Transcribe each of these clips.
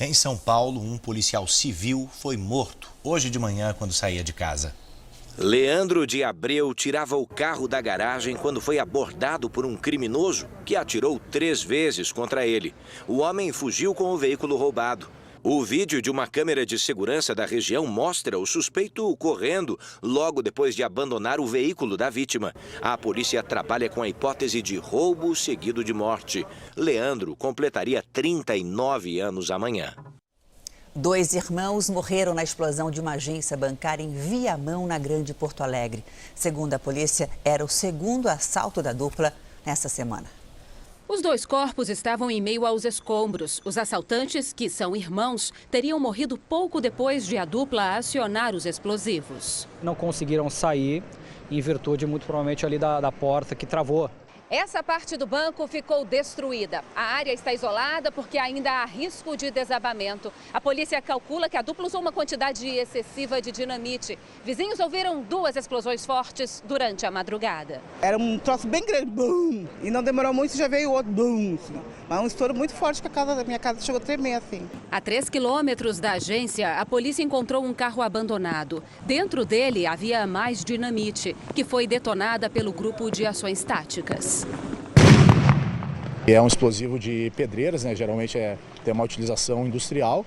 Em São Paulo, um policial civil foi morto hoje de manhã quando saía de casa. Leandro de Abreu tirava o carro da garagem quando foi abordado por um criminoso que atirou 3 vezes contra ele. O homem fugiu com o veículo roubado. O vídeo de uma câmera de segurança da região mostra o suspeito correndo logo depois de abandonar o veículo da vítima. A polícia trabalha com a hipótese de roubo seguido de morte. Leandro completaria 39 anos amanhã. 2 irmãos morreram na explosão de uma agência bancária em Viamão, na Grande Porto Alegre. Segundo a polícia, era o segundo assalto da dupla nessa semana. Os 2 corpos estavam em meio aos escombros. Os assaltantes, que são irmãos, teriam morrido pouco depois de a dupla acionar os explosivos. Não conseguiram sair em virtude, muito provavelmente, ali da porta que travou. Essa parte do banco ficou destruída. A área está isolada porque ainda há risco de desabamento. A polícia calcula que a dupla usou uma quantidade excessiva de dinamite. Vizinhos ouviram 2 explosões fortes durante a madrugada. Era um troço bem grande, bum, e não demorou muito, já veio outro, bum. Mas um estouro muito forte que a minha casa chegou a tremer assim. A 3 quilômetros da agência, a polícia encontrou um carro abandonado. Dentro dele havia mais dinamite, que foi detonada pelo grupo de ações táticas. É um explosivo de pedreiras, né? Geralmente tem uma utilização industrial,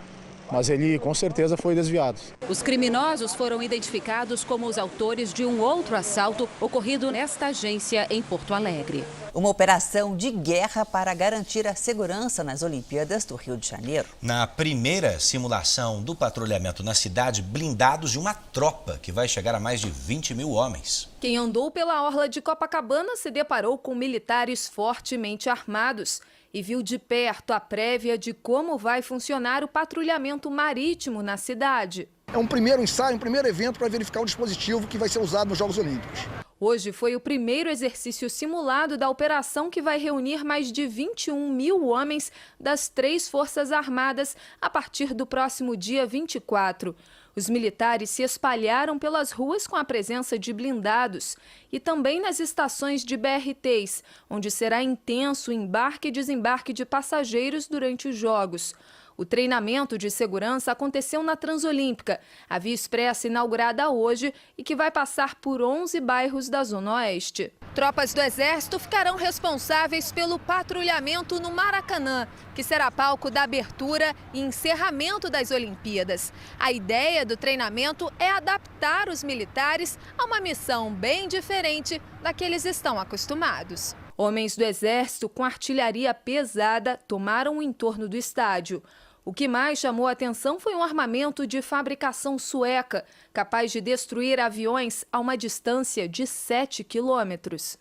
mas ele com certeza foi desviado. Os criminosos foram identificados como os autores de um outro assalto ocorrido nesta agência em Porto Alegre. Uma operação de guerra para garantir a segurança nas Olimpíadas do Rio de Janeiro. Na primeira simulação do patrulhamento na cidade, blindados de uma tropa que vai chegar a mais de 20 mil homens. Quem andou pela orla de Copacabana se deparou com militares fortemente armados e viu de perto a prévia de como vai funcionar o patrulhamento marítimo na cidade. É um primeiro ensaio, um primeiro evento para verificar o dispositivo que vai ser usado nos Jogos Olímpicos. Hoje foi o primeiro exercício simulado da operação que vai reunir mais de 21 mil homens das 3 Forças Armadas a partir do próximo dia 24. Os militares se espalharam pelas ruas com a presença de blindados e também nas estações de BRTs, onde será intenso o embarque e desembarque de passageiros durante os Jogos. O treinamento de segurança aconteceu na Transolímpica, a Via Expressa inaugurada hoje e que vai passar por 11 bairros da Zona Oeste. Tropas do Exército ficarão responsáveis pelo patrulhamento no Maracanã, que será palco da abertura e encerramento das Olimpíadas. A ideia do treinamento é adaptar os militares a uma missão bem diferente da que eles estão acostumados. Homens do Exército com artilharia pesada tomaram o entorno do estádio. O que mais chamou a atenção foi um armamento de fabricação sueca, capaz de destruir aviões a uma distância de 7 quilômetros.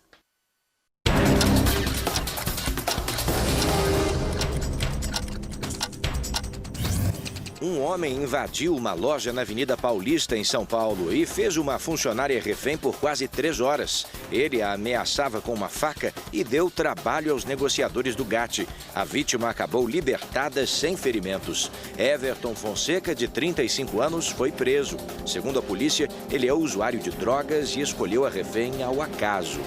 Um homem invadiu uma loja na Avenida Paulista, em São Paulo, e fez uma funcionária refém por quase 3 horas. Ele a ameaçava com uma faca e deu trabalho aos negociadores do GAT. A vítima acabou libertada sem ferimentos. Everton Fonseca, de 35 anos, foi preso. Segundo a polícia, ele é usuário de drogas e escolheu a refém ao acaso.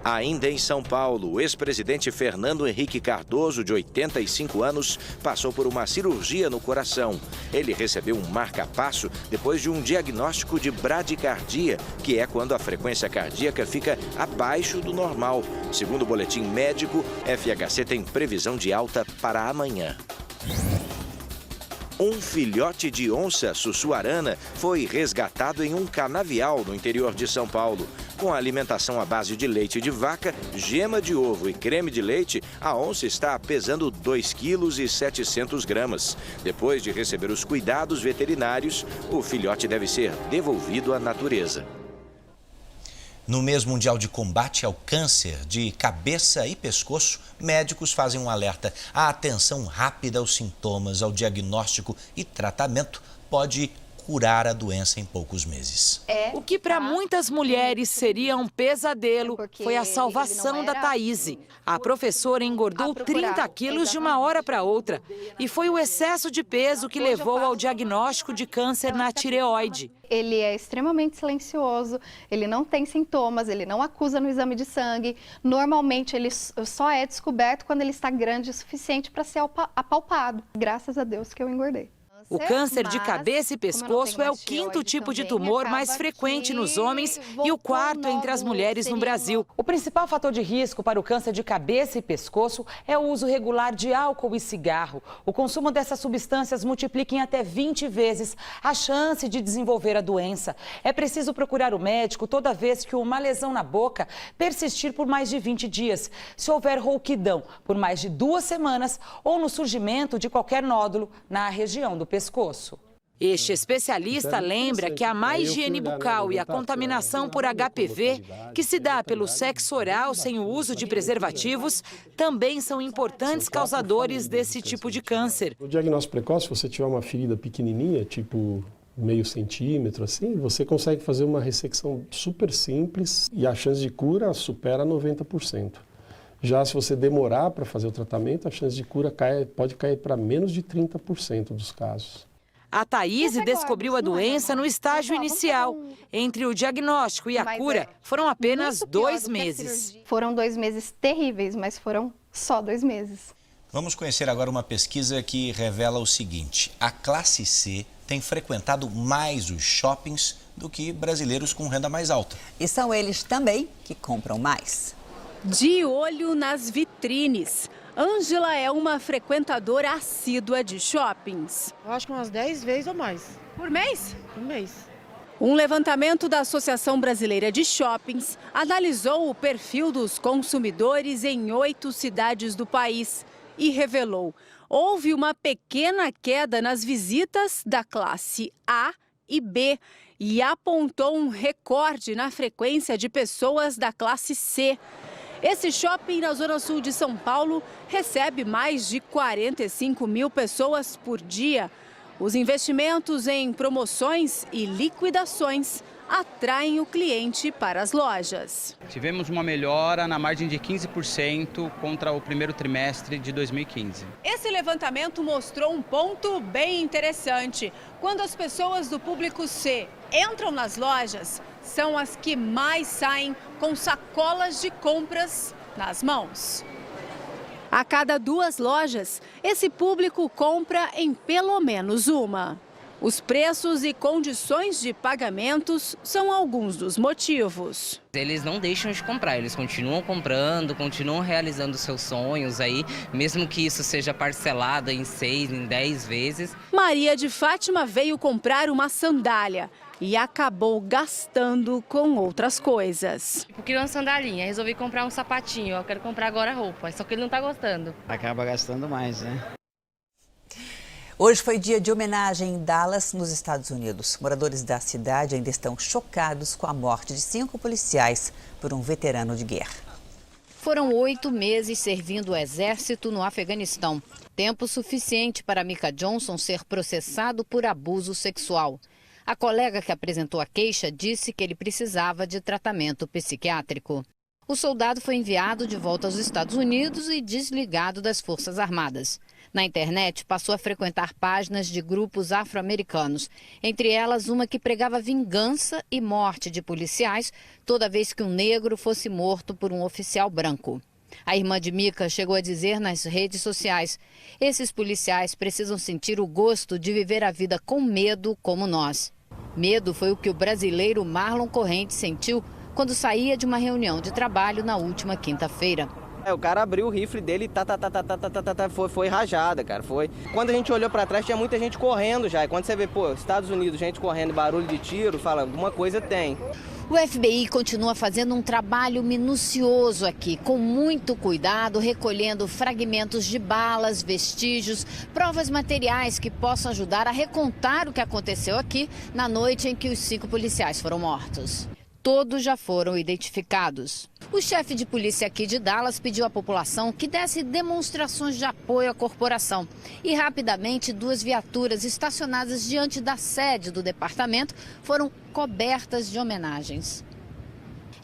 Ainda em São Paulo, o ex-presidente Fernando Henrique Cardoso, de 85 anos, passou por uma cirurgia no coração. Ele recebeu um marca-passo depois de um diagnóstico de bradicardia, que é quando a frequência cardíaca fica abaixo do normal. Segundo o boletim médico, FHC tem previsão de alta para amanhã. Um filhote de onça sussuarana foi resgatado em um canavial no interior de São Paulo. Com a alimentação à base de leite de vaca, gema de ovo e creme de leite, a onça está pesando 2,7 kg. Depois de receber os cuidados veterinários, o filhote deve ser devolvido à natureza. No mês mundial de combate ao câncer de cabeça e pescoço, médicos fazem um alerta. A atenção rápida aos sintomas, ao diagnóstico e tratamento pode curar a doença em poucos meses. O que para muitas mulheres seria um pesadelo foi a salvação da Thaíse. A professora engordou 30 quilos de uma hora para outra. E foi o excesso de peso que levou ao diagnóstico de câncer na tireoide. Ele é extremamente silencioso, ele não tem sintomas, ele não acusa no exame de sangue. Normalmente ele só é descoberto quando ele está grande o suficiente para ser apalpado. Graças a Deus que eu engordei. O câncer de cabeça e pescoço é o 5º tipo de tumor mais frequente nos homens e o 4º entre as mulheres no Brasil. O principal fator de risco para o câncer de cabeça e pescoço é o uso regular de álcool e cigarro. O consumo dessas substâncias multiplica em até 20 vezes a chance de desenvolver a doença. É preciso procurar o médico toda vez que uma lesão na boca persistir por mais de 20 dias, se houver rouquidão por mais de 2 semanas ou no surgimento de qualquer nódulo na região do pescoço. Este especialista lembra que a má higiene bucal e a contaminação por HPV, que se dá pelo sexo oral sem o uso de preservativos, também são importantes causadores desse tipo de câncer. No diagnóstico precoce, se você tiver uma ferida pequenininha, tipo meio centímetro, assim, você consegue fazer uma ressecção super simples e a chance de cura supera 90%. Já se você demorar para fazer o tratamento, a chance de cura pode cair para menos de 30% dos casos. A Thaíse descobriu a doença no estágio inicial. Entre o diagnóstico e a cura, foram apenas 2 meses. Foram 2 meses terríveis, mas foram só 2 meses. Vamos conhecer agora uma pesquisa que revela o seguinte: a classe C tem frequentado mais os shoppings do que brasileiros com renda mais alta. E são eles também que compram mais. De olho nas vitrines, Ângela é uma frequentadora assídua de shoppings. Eu acho que umas 10 vezes ou mais. Por mês? Por mês. Um levantamento da Associação Brasileira de Shoppings analisou o perfil dos consumidores em 8 cidades do país e revelou: houve uma pequena queda nas visitas da classe A e B e apontou um recorde na frequência de pessoas da classe C. Esse shopping na Zona Sul de São Paulo recebe mais de 45 mil pessoas por dia. Os investimentos em promoções e liquidações atraem o cliente para as lojas. Tivemos uma melhora na margem de 15% contra o primeiro trimestre de 2015. Esse levantamento mostrou um ponto bem interessante. Quando as pessoas do público C entram nas lojas, são as que mais saem com sacolas de compras nas mãos. A cada 2 lojas, esse público compra em pelo menos uma. Os preços e condições de pagamentos são alguns dos motivos. Eles não deixam de comprar, eles continuam comprando, continuam realizando seus sonhos aí, mesmo que isso seja parcelado em 6, em 10 vezes. Maria de Fátima veio comprar uma sandália e acabou gastando com outras coisas. Eu queria uma sandalinha, resolvi comprar um sapatinho, eu quero comprar agora roupa, só que ele não está gostando. Acaba gastando mais, né? Hoje foi dia de homenagem em Dallas, nos Estados Unidos. Moradores da cidade ainda estão chocados com a morte de 5 policiais por um veterano de guerra. Foram 8 meses servindo o exército no Afeganistão. Tempo suficiente para Mika Johnson ser processado por abuso sexual. A colega que apresentou a queixa disse que ele precisava de tratamento psiquiátrico. O soldado foi enviado de volta aos Estados Unidos e desligado das Forças Armadas. Na internet, passou a frequentar páginas de grupos afro-americanos, entre elas uma que pregava vingança e morte de policiais toda vez que um negro fosse morto por um oficial branco. A irmã de Mika chegou a dizer nas redes sociais: esses policiais precisam sentir o gosto de viver a vida com medo como nós. Medo foi o que o brasileiro Marlon Corrente sentiu quando saía de uma reunião de trabalho na última quinta-feira. O cara abriu o rifle dele e foi rajada, cara. Foi. Quando a gente olhou pra trás, tinha muita gente correndo já. E quando você vê, Estados Unidos, gente correndo, barulho de tiro, fala, alguma coisa tem. O FBI continua fazendo um trabalho minucioso aqui, com muito cuidado, recolhendo fragmentos de balas, vestígios, provas materiais que possam ajudar a recontar o que aconteceu aqui na noite em que os 5 policiais foram mortos. Todos já foram identificados. O chefe de polícia aqui de Dallas pediu à população que desse demonstrações de apoio à corporação. E rapidamente, 2 viaturas estacionadas diante da sede do departamento foram cobertas de homenagens.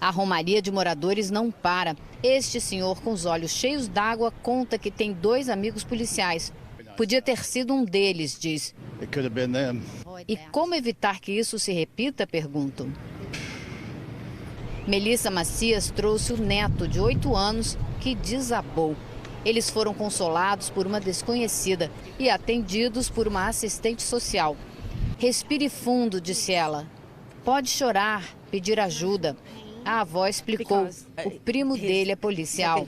A romaria de moradores não para. Este senhor, com os olhos cheios d'água, conta que tem 2 amigos policiais. Podia ter sido um deles, diz. E como evitar que isso se repita, pergunto. Melissa Macias trouxe o neto de 8 anos que desabou. Eles foram consolados por uma desconhecida e atendidos por uma assistente social. Respire fundo, disse ela. Pode chorar, pedir ajuda. A avó explicou. O primo dele é policial.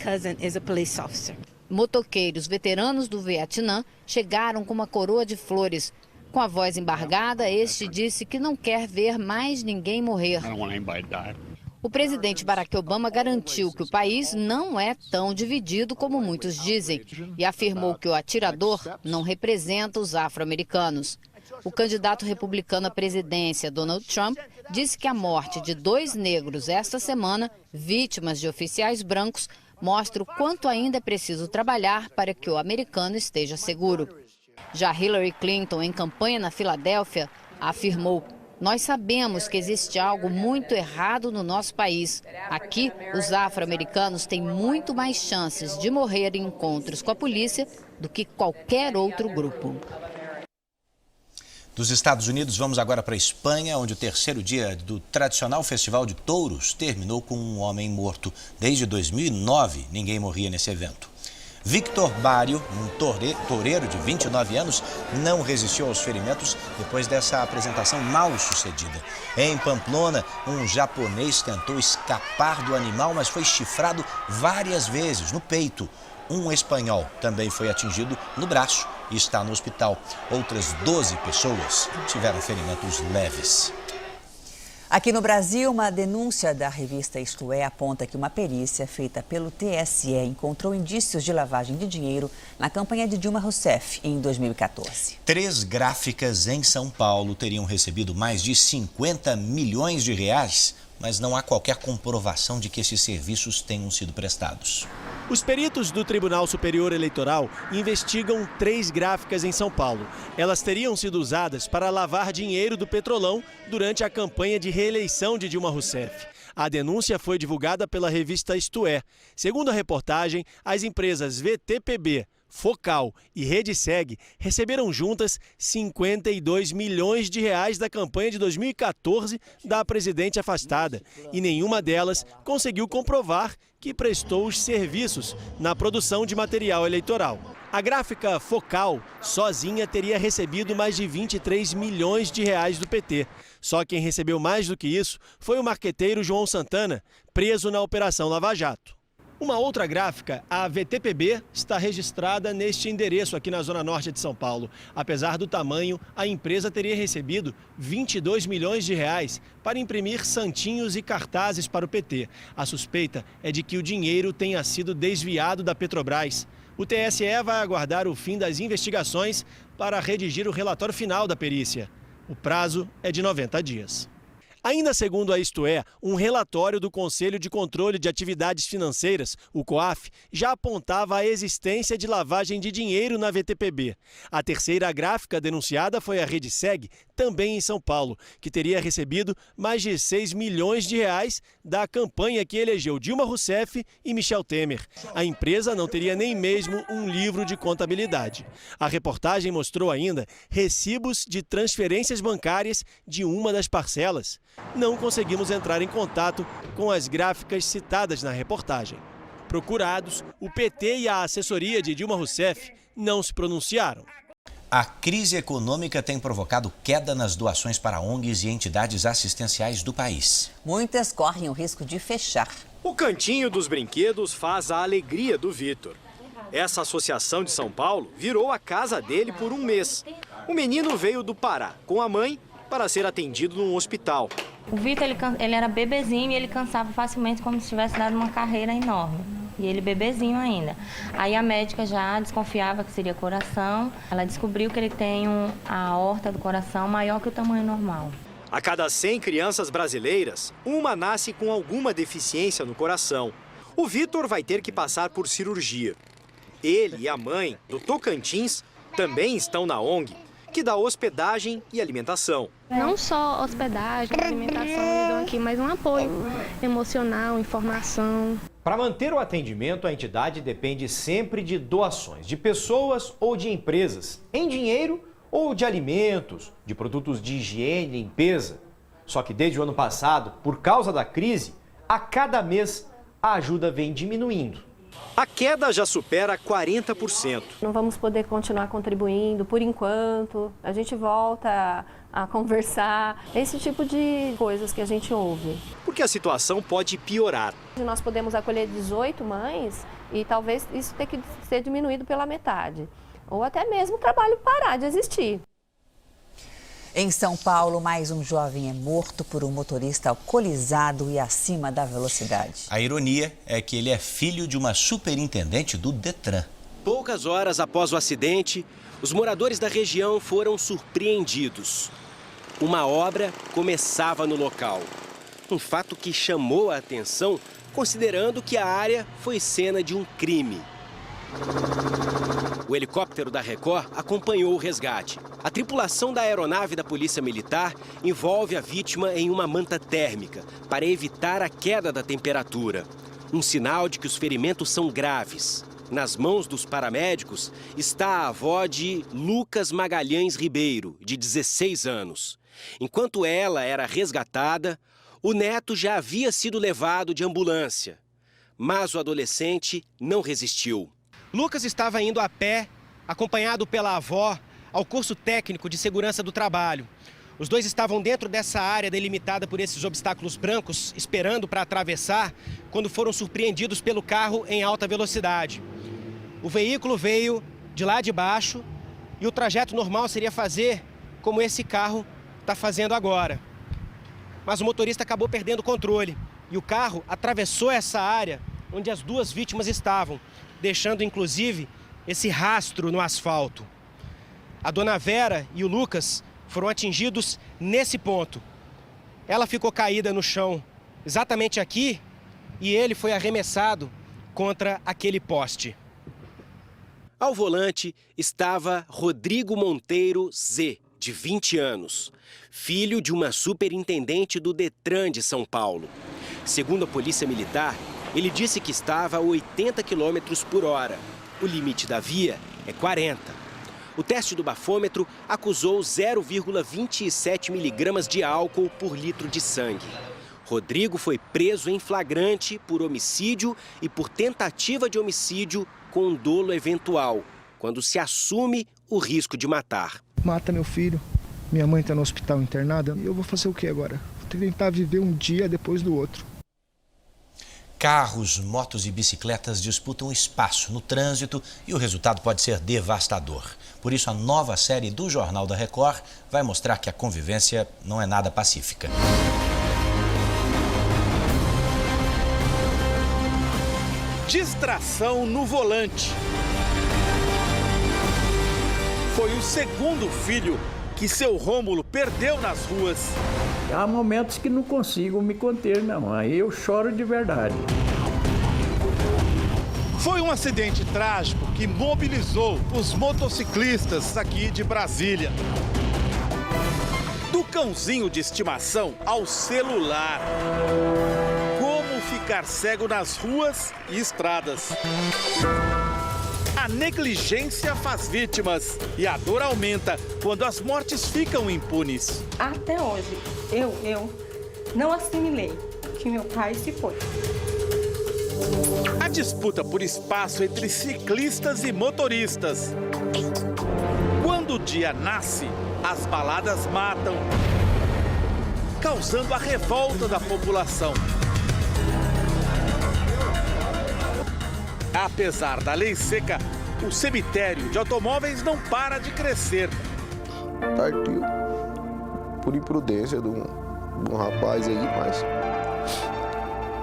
Motoqueiros veteranos do Vietnã chegaram com uma coroa de flores. Com a voz embargada, este disse que não quer ver mais ninguém morrer. O presidente Barack Obama garantiu que o país não é tão dividido como muitos dizem e afirmou que o atirador não representa os afro-americanos. O candidato republicano à presidência, Donald Trump, disse que a morte de 2 negros esta semana, vítimas de oficiais brancos, mostra o quanto ainda é preciso trabalhar para que o americano esteja seguro. Já Hillary Clinton, em campanha na Filadélfia, afirmou: nós sabemos que existe algo muito errado no nosso país. Aqui, os afro-americanos têm muito mais chances de morrer em encontros com a polícia do que qualquer outro grupo. Dos Estados Unidos, vamos agora para a Espanha, onde o 3º dia do tradicional Festival de Touros terminou com um homem morto. Desde 2009, ninguém morria nesse evento. Victor Barrio, um toureiro de 29 anos, não resistiu aos ferimentos depois dessa apresentação mal sucedida. Em Pamplona, um japonês tentou escapar do animal, mas foi chifrado várias vezes no peito. Um espanhol também foi atingido no braço e está no hospital. Outras 12 pessoas tiveram ferimentos leves. Aqui no Brasil, uma denúncia da revista Isto É aponta que uma perícia feita pelo TSE encontrou indícios de lavagem de dinheiro na campanha de Dilma Rousseff em 2014. 3 gráficas em São Paulo teriam recebido mais de 50 milhões de reais, mas não há qualquer comprovação de que esses serviços tenham sido prestados. Os peritos do Tribunal Superior Eleitoral investigam 3 gráficas em São Paulo. Elas teriam sido usadas para lavar dinheiro do Petrolão durante a campanha de reeleição de Dilma Rousseff. A denúncia foi divulgada pela revista Isto É. Segundo a reportagem, as empresas VTPB, Focal e RedeSeg receberam juntas 52 milhões de reais da campanha de 2014 da presidente afastada e nenhuma delas conseguiu comprovar que prestou os serviços na produção de material eleitoral. A gráfica Focal, sozinha, teria recebido mais de 23 milhões de reais do PT. Só quem recebeu mais do que isso foi o marqueteiro João Santana, preso na Operação Lava Jato. Uma outra gráfica, a VTPB, está registrada neste endereço aqui na Zona Norte de São Paulo. Apesar do tamanho, a empresa teria recebido 22 milhões de reais para imprimir santinhos e cartazes para o PT. A suspeita é de que o dinheiro tenha sido desviado da Petrobras. O TSE vai aguardar o fim das investigações para redigir o relatório final da perícia. O prazo é de 90 dias. Ainda segundo a Isto É, um relatório do Conselho de Controle de Atividades Financeiras, o COAF, já apontava a existência de lavagem de dinheiro na VTPB. A terceira gráfica denunciada foi a RedeSeg, também em São Paulo, que teria recebido mais de 6 milhões de reais da campanha que elegeu Dilma Rousseff e Michel Temer. A empresa não teria nem mesmo um livro de contabilidade. A reportagem mostrou ainda recibos de transferências bancárias de uma das parcelas. Não conseguimos entrar em contato com as gráficas citadas na reportagem. Procurados, o PT e a assessoria de Dilma Rousseff não se pronunciaram. A crise econômica tem provocado queda nas doações para ONGs e entidades assistenciais do país. Muitas correm o risco de fechar. O Cantinho dos Brinquedos faz a alegria do Vitor. Essa associação de São Paulo virou a casa dele por um mês. O menino veio do Pará com a mãe para ser atendido num hospital. O Vitor, ele era bebezinho e ele cansava facilmente como se tivesse dado uma carreira enorme. E ele bebezinho ainda. Aí a médica já desconfiava que seria coração. Ela descobriu que ele tem a aorta do coração maior que o tamanho normal. A cada 100 crianças brasileiras, uma nasce com alguma deficiência no coração. O Vitor vai ter que passar por cirurgia. Ele e a mãe, do Tocantins, também estão na ONG, que dá hospedagem e alimentação. Não só hospedagem, alimentação, eles dão aqui, mas um apoio emocional, informação. Para manter o atendimento, a entidade depende sempre de doações de pessoas ou de empresas, em dinheiro ou de alimentos, de produtos de higiene e limpeza. Só que desde o ano passado, por causa da crise, a cada mês a ajuda vem diminuindo. A queda já supera 40%. Não vamos poder continuar contribuindo por enquanto. A gente volta a conversar, esse tipo de coisas que a gente ouve. Porque a situação pode piorar. Nós podemos acolher 18 mães e talvez isso tenha que ser diminuído pela metade. Ou até mesmo o trabalho parar de existir. Em São Paulo, mais um jovem é morto por um motorista alcoolizado e acima da velocidade. A ironia é que ele é filho de uma superintendente do Detran. Poucas horas após o acidente, os moradores da região foram surpreendidos. Uma obra começava no local. Um fato que chamou a atenção, considerando que a área foi cena de um crime. O helicóptero da Record acompanhou o resgate. A tripulação da aeronave da Polícia Militar envolve a vítima em uma manta térmica para evitar a queda da temperatura. Um sinal de que os ferimentos são graves. Nas mãos dos paramédicos está a avó de Lucas Magalhães Ribeiro, de 16 anos. Enquanto ela era resgatada, o neto já havia sido levado de ambulância. Mas o adolescente não resistiu. Lucas estava indo a pé, acompanhado pela avó, ao curso técnico de segurança do trabalho. Os dois estavam dentro dessa área delimitada por esses obstáculos brancos, esperando para atravessar, quando foram surpreendidos pelo carro em alta velocidade. O veículo veio de lá de baixo e o trajeto normal seria fazer como esse carro está fazendo agora. Mas o motorista acabou perdendo o controle e o carro atravessou essa área onde as duas vítimas estavam, deixando inclusive esse rastro no asfalto. A dona Vera e o Lucas foram atingidos nesse ponto. Ela ficou caída no chão exatamente aqui e ele foi arremessado contra aquele poste. Ao volante estava Rodrigo Monteiro Z, de 20 anos, filho de uma superintendente do Detran de São Paulo. Segundo a Polícia Militar, ele disse que estava a 80 km por hora. O limite da via é 40. O teste do bafômetro acusou 0,27 miligramas de álcool por litro de sangue. Rodrigo foi preso em flagrante por homicídio e por tentativa de homicídio com dolo eventual, quando se assume o risco de matar. Mata meu filho, minha mãe está no hospital internada, e eu vou fazer o que agora? Vou tentar viver um dia depois do outro. Carros, motos e bicicletas disputam espaço no trânsito e o resultado pode ser devastador. Por isso, a nova série do Jornal da Record vai mostrar que a convivência não é nada pacífica. Distração no volante. Foi o segundo filho que seu Rômulo perdeu nas ruas. Há momentos que não consigo me conter, não. Aí eu choro de verdade. Foi um acidente trágico que mobilizou os motociclistas aqui de Brasília. Do cãozinho de estimação ao celular. Como ficar cego nas ruas e estradas. A negligência faz vítimas e a dor aumenta quando as mortes ficam impunes. Até hoje, eu não assimilei que meu pai se foi. A disputa por espaço entre ciclistas e motoristas. Quando o dia nasce, as baladas matam, causando a revolta da população. Apesar da lei seca, o cemitério de automóveis não para de crescer. Partiu por imprudência de um rapaz aí, mas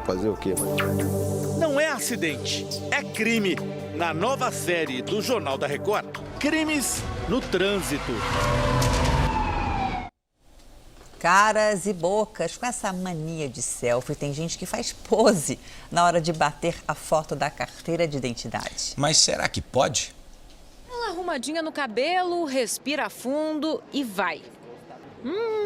fazer o quê, mano? Não é acidente, é crime. Na nova série do Jornal da Record, Crimes no Trânsito. Caras e bocas, com essa mania de selfie, tem gente que faz pose na hora de bater a foto da carteira de identidade. Mas será que pode? Ela arrumadinha no cabelo, respira fundo e vai.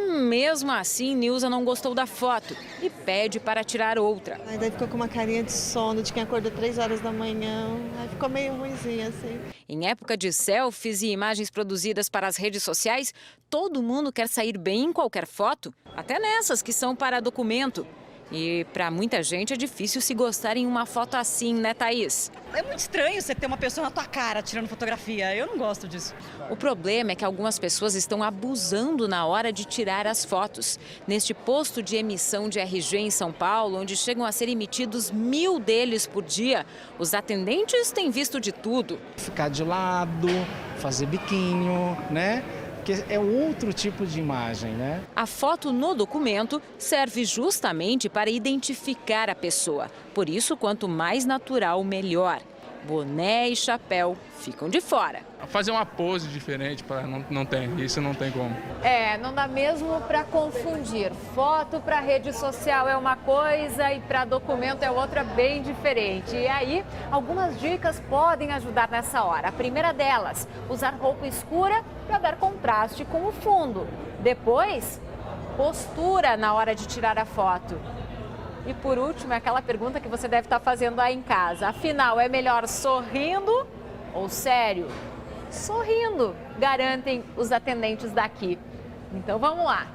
Mesmo assim, Nilza não gostou da foto e pede para tirar outra. Aí daí ficou com uma carinha de sono, de quem acordou 3 horas da manhã. Aí ficou meio ruimzinha, assim. Em época de selfies e imagens produzidas para as redes sociais, todo mundo quer sair bem em qualquer foto, até nessas que são para documento. E para muita gente é difícil se gostar em uma foto assim, né, Thaís? É muito estranho você ter uma pessoa na tua cara tirando fotografia. Eu não gosto disso. O problema é que algumas pessoas estão abusando na hora de tirar as fotos. Neste posto de emissão de RG em São Paulo, onde chegam a ser emitidos 1000 deles por dia, os atendentes têm visto de tudo. Ficar de lado, fazer biquinho, né? Porque é outro tipo de imagem, né? A foto no documento serve justamente para identificar a pessoa. Por isso, quanto mais natural, melhor. Boné e chapéu ficam de fora. Fazer uma pose diferente, isso não tem como. Não dá mesmo para confundir. Foto para rede social é uma coisa e para documento é outra bem diferente. E aí, algumas dicas podem ajudar nessa hora. A primeira delas, usar roupa escura para dar contraste com o fundo. Depois, postura na hora de tirar a foto. E por último, é aquela pergunta que você deve estar fazendo aí em casa. Afinal, é melhor sorrindo ou sério? Sorrindo, garantem os atendentes daqui. Então vamos lá.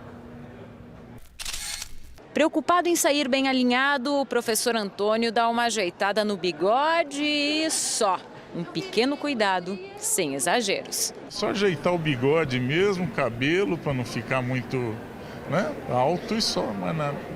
Preocupado em sair bem alinhado, o professor Antônio dá uma ajeitada no bigode e só. Um pequeno cuidado, sem exageros. Só ajeitar o bigode mesmo, o cabelo, para não ficar muito alto e só, mas nada.